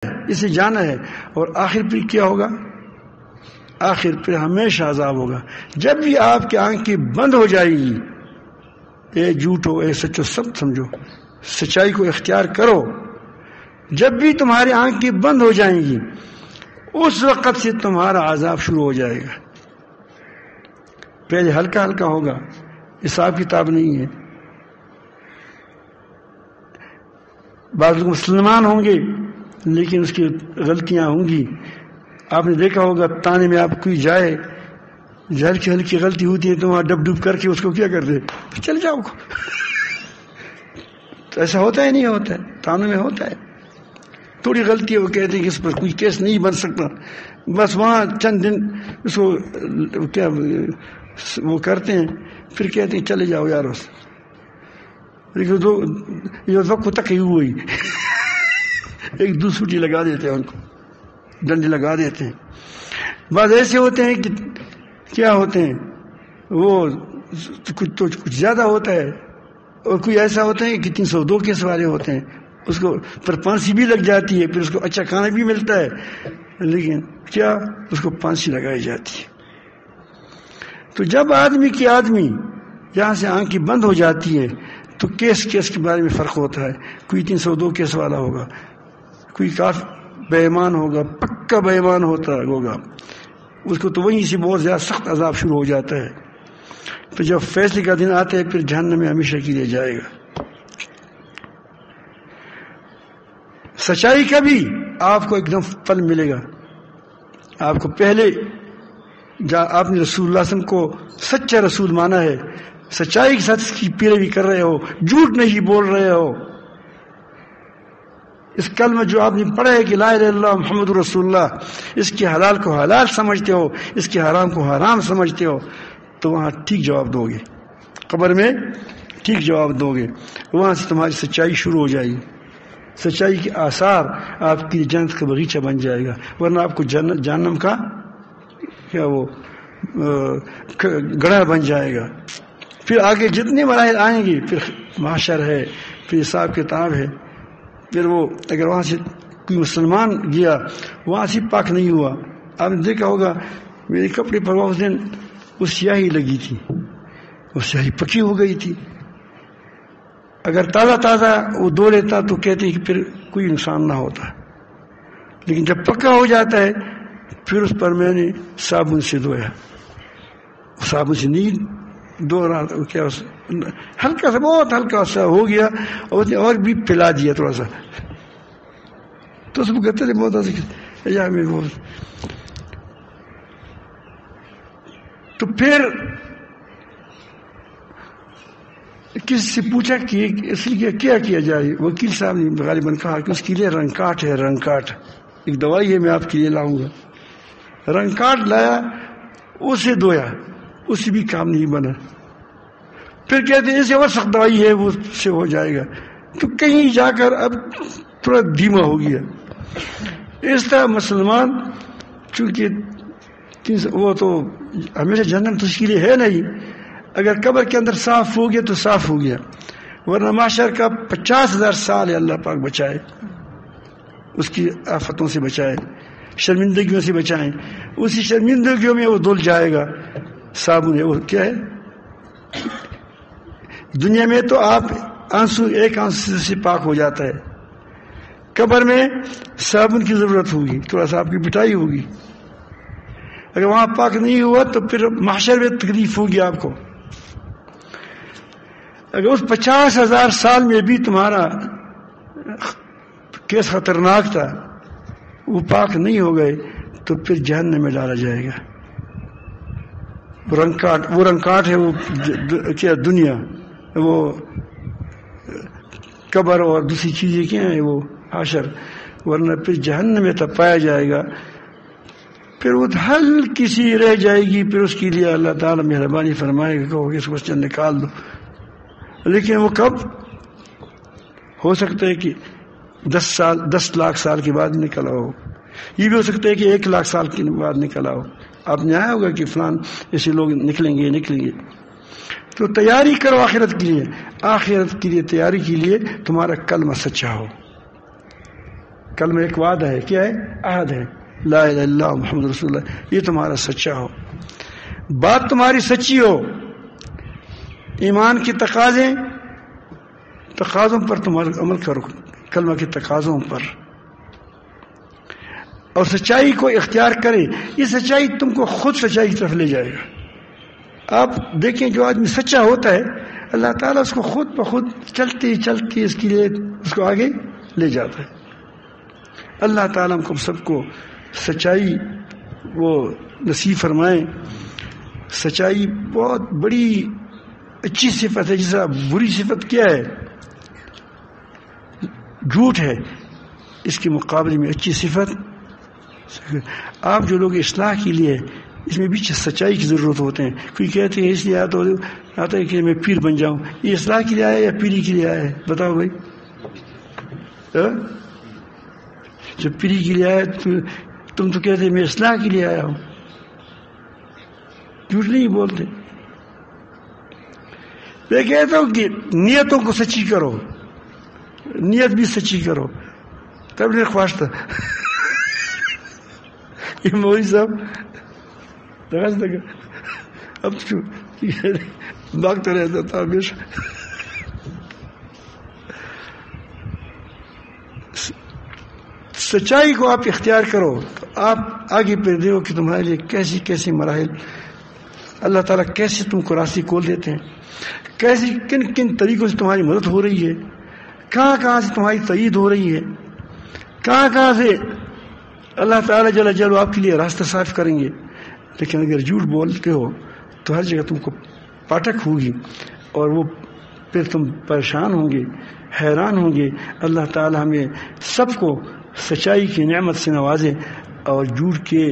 اسے جانا ہے. اور آخر پھر کیا ہوگا؟ آخر پھر ہمیشہ عذاب ہوگا. جب بھی آپ کی آنکھیں بند ہو جائیں گی، اے جھوٹ ہو اے سچ ہو سب سمجھو، سچائی کو اختیار کرو. جب بھی تمہاری آنکھیں بند ہو جائیں گی اس وقت سے تمہارا عذاب شروع ہو جائے گا. پہلے ہلکا ہلکا ہوگا، حساب کتاب نہیں ہے. بعض لوگ مسلمان ہوں گے لیکن اس کی غلطیاں ہوں گی. آپ نے دیکھا ہوگا تانے میں آپ کوئی جائے، ہلکی ہلکی غلطی ہوتی ہے تو وہاں ڈب ڈب کر کے اس کو کیا کرتے چل جاؤ. تو ایسا ہوتا ہے نہیں ہوتا ہے؟ تانے میں ہوتا ہے. تھوڑی غلطی ہے وہ کہتے ہیں کہ اس پر کوئی کیس نہیں بن سکتا، بس وہاں چند دن اس کو کیا وہ کرتے ہیں، پھر کہتے ہیں چلے جاؤ یار. یہ وقت تک ہی ہوئی ایک دوسری لگا دیتے ہیں، ان کو ڈنڈے لگا دیتے ہیں. بعض ایسے ہوتے ہیں کہ کیا ہوتے ہیں وہ کچھ زیادہ ہوتا ہے، اور کوئی ایسا ہوتا ہے کہ 302 کیس والے ہوتے ہیں، اس کو پر پھانسی بھی لگ جاتی ہے، پھر اس کو اچھا کھانا بھی ملتا ہے، لیکن کیا اس کو پھانسی لگائی جاتی ہے. تو جب آدمی یہاں سے آنکھیں بند ہو جاتی ہے تو کیس کے بارے میں فرق ہوتا ہے. کوئی 302 کیس والا ہوگا، کوئی کافی بے ایمان ہوگا، پکا بے ایمان ہوگا، اس کو تو وہیں سے بہت زیادہ سخت عذاب شروع ہو جاتا ہے. تو جب فیصلے کا دن آتا ہے پھر جہنم میں ہمیشہ کے لیے جائے گا. سچائی کا بھی آپ کو ایک دم پھل ملے گا. آپ کو پہلے آپ نے رسول اللہ صلی اللہ علیہ وسلم کو سچا رسول مانا ہے، سچائی کے ساتھ اس کی پیروی کر رہے ہو، جھوٹ نہیں بول رہے ہو. اس کلمہ جو آپ نے پڑھا ہے کہ لا الہ الا اللہ محمد رسول اللہ، اس کے حلال کو حلال سمجھتے ہو، اس کے حرام کو حرام سمجھتے ہو، تو وہاں ٹھیک جواب دو گے، قبر میں ٹھیک جواب دو گے. وہاں سے تمہاری سچائی شروع ہو جائے گی. سچائی کے آثار آپ کی جنت کا باغیچہ بن جائے گا، ورنہ آپ کو جہنم کا کیا وہ گڑھا بن جائے گا. پھر آگے جتنے مراحل آئیں گے، پھر محشر ہے، پھر حساب کتاب ہے. پھر وہ اگر وہاں سے کوئی مسلمان گیا وہاں سے پاک نہیں ہوا، آپ نے دیکھا ہوگا میرے کپڑے پر اس دن وہ سیاہی لگی تھی، وہ سیاہی پکی ہو گئی تھی. اگر تازہ وہ دھو لیتا تو کہتے ہیں کہ پھر کوئی نقصان نہ ہوتا، لیکن جب پکا ہو جاتا ہے پھر اس پر میں نے صابن سے دھویا. صابن سے نہیں دھو رہا تھا، کیا ہلکا سا بہت ہلکا سا ہو گیا اور بھی پلا دیا تھوڑا سا، تو سب کہتے تھے بہت تو پھر کسی سے پوچھا کہ اس لیے کیا جائے. وکیل صاحب نے غالباً کہا کہ اس کے لیے رنگ کاٹ ہے، رنگ کاٹ ایک دوائی ہے، میں آپ کے لیے لاؤں گا. رنگ کاٹ لایا، اسے دھویا، اس سے بھی کام نہیں بنا. پھر کہتے ہیں اسے اور سخت دوائی ہے، وہ سے ہو جائے گا. تو کہیں جا کر اب تھوڑا دھیما ہو گیا. اس طرح مسلمان چونکہ وہ تو ہمیشہ جہنم تو اس کے لیے ہے نہیں، اگر قبر کے اندر صاف ہو گیا تو صاف ہو گیا، ورنہ محشر کا 50,000 سال ہے. اللہ پاک بچائے، اس کی آفتوں سے بچائے، شرمندگیوں سے بچائیں. اسی شرمندگیوں میں وہ دھل جائے گا. صابن ہے وہ کیا ہے؟ دنیا میں تو آپ ایک آنسو سے پاک ہو جاتا ہے، قبر میں صابن کی ضرورت ہوگی، تھوڑا سا آپ کی پٹائی ہوگی. اگر وہاں پاک نہیں ہوا تو پھر محشر میں تکلیف ہوگی آپ کو. اگر اس 50,000 سال میں بھی تمہارا کیس خطرناک تھا، وہ پاک نہیں ہو گئے تو پھر جہنم میں ڈالا جائے گا. وہ رنگ کاٹ ہے، وہ کیا دنیا، وہ قبر اور دوسری چیزیں کیا ہیں، وہ حشر. ورنہ پھر جہنم میں تپایا جائے گا. پھر وہ ہلکی سی رہ جائے گی، پھر اس کے لیے اللہ تعالیٰ مہربانی فرمائے گا کہ اس کو نکال دو. لیکن وہ کب ہو سکتا ہے کہ 10 لاکھ سال کے بعد نکلا ہو. یہ بھی ہو سکتا ہے کہ 1 لاکھ سال کے بعد نکلا ہو. آپ نے آیا ہوگا کہ فلان ایسے لوگ نکلیں گے. تو تیاری کرو آخرت کے لیے. آخرت کے لیے تیاری کے لیے تمہارا کلمہ سچا ہو. کلمہ ایک وعدہ ہے، کیا ہے؟ عہد ہے، لا الہ الا اللہ محمد رسول اللہ، یہ تمہارا سچا ہو، بات تمہاری سچی ہو، ایمان کی تقاضوں پر تم عمل کرو، کلمہ کے تقاضوں پر، اور سچائی کو اختیار کرے. یہ سچائی تم کو خود سچائی کی طرف لے جائے گا. آپ دیکھیں جو آدمی سچا ہوتا ہے اللہ تعالیٰ اس کو خود بخود چلتی چلتی اس کے لیے اس کو آگے لے جاتا ہے. اللہ تعالیٰ ہم کو سب کو سچائی وہ نصیب فرمائیں. سچائی بہت بڑی اچھی صفت ہے. جیسا بری صفت کیا ہے؟ جھوٹ ہے. اس کے مقابلے میں اچھی صفت آپ جو لوگ اصلاح کے لیے اس میں بھی سچائی کی ضرورت ہوتے ہیں. کوئی کہتے ہیں اس لیے آتا ہے کہ میں پیر بن جاؤں. یہ اصلاح کے لیے آیا یا پیری کے لیے آیا ہے؟ بتاؤ بھائی. جب پیری کے لیے آیا تم تو کہتے ہیں میں اصلاح کے لیے آیا ہوں. جھوٹ نہیں بولتے. میں کہتا ہوں کہ نیتوں کو سچی کرو، نیت بھی سچی کرو. تب نے خواہش تھا یہ مولوی صاحب اب بھاگتا رہتا تھا ہمیشہ. سچائی کو آپ اختیار کرو تو آپ آگے پہ دیکھو کہ تمہارے لیے کیسی کیسی مراحل اللہ تعالیٰ کیسے تم کو راستے کھول دیتے ہیں، کیسی کن کن طریقوں سے تمہاری مدد ہو رہی ہے، کہاں کہاں سے تمہاری تائید ہو رہی ہے، کہاں کہاں سے اللہ تعالیٰ جل جلالہ آپ کے لیے راستہ صاف کریں گے. لیکن اگر جھوٹ بولتے ہو تو ہر جگہ تم کو پاٹک ہوگی اور وہ پھر تم پریشان ہوں گے، حیران ہوں گے. اللہ تعالیٰ ہمیں سب کو سچائی کی نعمت سے نوازے اور جھوٹ کے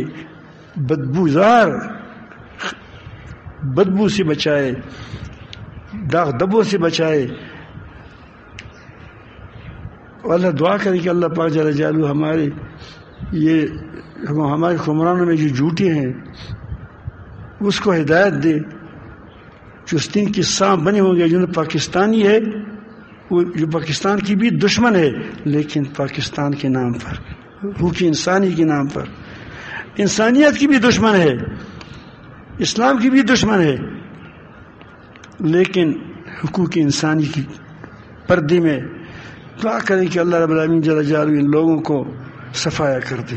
بدبو سے بچائے، داغ دبوں سے بچائے. اللہ دعا کرے کہ اللہ پاک جل جلالہ ہمارے حکمرانوں میں جو جھوٹے ہیں اس کو ہدایت دے. جو دین کے سانپ بنے ہوں گے، جو پاکستانی ہے وہ جو پاکستان کی بھی دشمن ہے لیکن پاکستان کے نام پر، حقوق انسانی کے نام پر، انسانیت کی بھی دشمن ہے، اسلام کی بھی دشمن ہے، لیکن حقوق انسانی کی پردے میں دعا کریں کہ اللہ رب العالمین جل جلالہ ان لوگوں کو صفایا کر دے.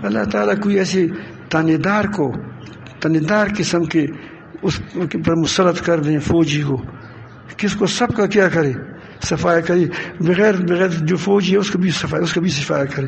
اللہ تعالیٰ کوئی ایسے تانیدار قسم کے اس پر مسلط کر دیں فوجی کو، کس کو سب کا کیا کرے، صفایا کرے. بغیر جو فوجی ہے اس کا بھی صفایا کرے.